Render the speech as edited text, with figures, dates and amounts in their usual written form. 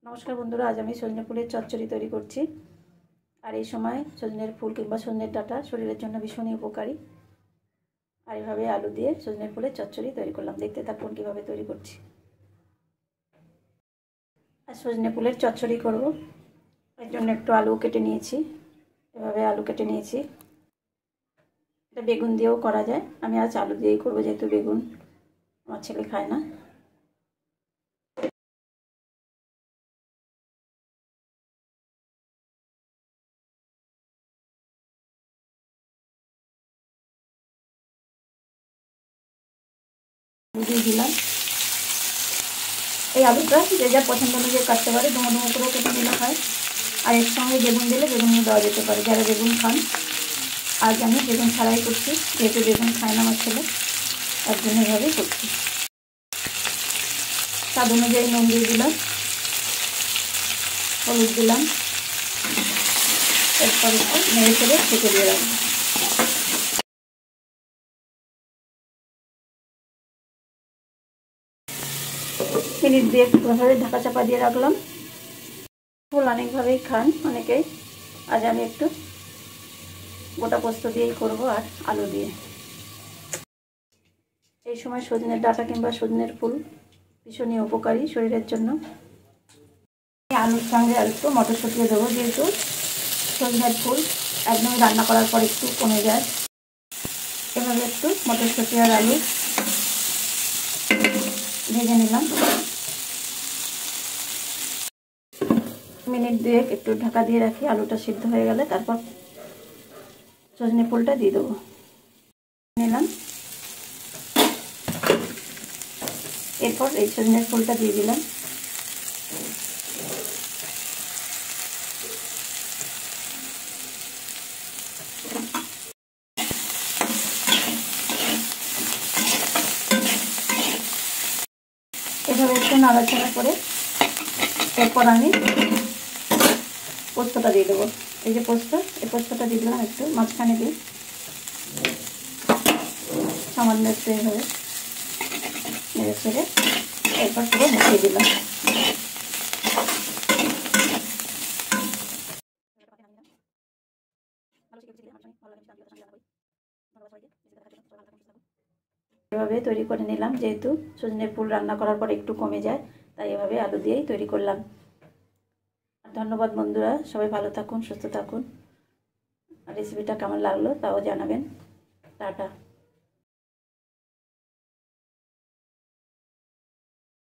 নমস্কার বন্ধুরা, আজ আমি সজনে ফুলের চচ্চড়ি তৈরি করছি। আর এই সময় সজনের ফুল কিংবা সজনের ডাঁটা শরীরের জন্য ভীষণই উপকারী। আর এইভাবে আলু দিয়ে সজনের ফুলের চচ্চড়ি তৈরি করলাম। দেখতে থাকুন কীভাবে তৈরি করছি। আর সজনে ফুলের চচ্চড়ি করব, এর জন্য একটু আলু কেটে নিয়েছি। এভাবে আলু কেটে নিয়েছি। এটা বেগুন দিয়েও করা যায়, আমি আজ আলু দিয়েই করবো, যেহেতু বেগুন আমার ছেলে খায় না। দিয়ে দিলাম। এই আলুটা যে যার পছন্দ অনুযায়ী কাটতে পারে, ডুমো ডুমো করেও কেটে নিলে হয়। আর এর সঙ্গে বেগুন দিলে বেগুনও দেওয়া যেতে পারে, যারা বেগুন খান। আজ আমি বেগুন ছাড়াই করছি, যেহেতু বেগুন খায় না আমার ছেলে, তার জন্য এভাবেই করছি। স্বাদ অনুযায়ী নুন দিয়ে দিলাম, হলুদ দিলাম। এরপর নেড়ে চেড়ে ঢেকে দিয়ে রাখবো। মিনিট দিয়ে একটুভাবে ঢাকা চাপা দিয়ে রাখলাম। ফুল অনেকভাবেই খান অনেকেই, আজ আমি একটু গোটা পোস্ত দিয়েই করবো, আর আলু দিয়ে। এই সময় সজনের ডাঁটা কিংবা সজনের ফুল ভীষণই উপকারী শরীরের জন্য। আলুর সঙ্গে আর একটু মটরশুঁটি দেবো, যেহেতু সজনের ফুল একদমই রান্না করার পর একটু কমে যায়। এভাবে একটু মটরশুঁটি আর আলু ভেজে নিলাম। মিনিট দুয়েক একটু ঢাকা দিয়ে রাখি, আলুটা সিদ্ধ হয়ে গেলে তারপর সজনে ফুলটা দিয়ে দেবো। নিলাম, এরপর এই সজনের ফুলটা দিয়ে দিলাম। এভাবে একটু নাড়াচাড়া করে এরপর আমি পোস্তটা দিয়ে দেবো। এই যে পোস্ত, এই পোস্তটা দিয়ে দিলাম একটু মাঝখানে দিয়ে, সামান্য একটু এইভাবে নেড়ে ছেড়ে এরপর পুরো মিশিয়ে দিলাম। এভাবে তৈরি করে নিলাম, যেহেতু সজনে ফুল রান্না করার পর একটু কমে যায়, তাই এভাবে আলু দিয়েই তৈরি করলাম। ধন্যবাদ বন্ধুরা, সবাই ভালো থাকুন, সুস্থ থাকুন। রেসিপিটা কেমন লাগলো তাও জানাবেন। টাটা।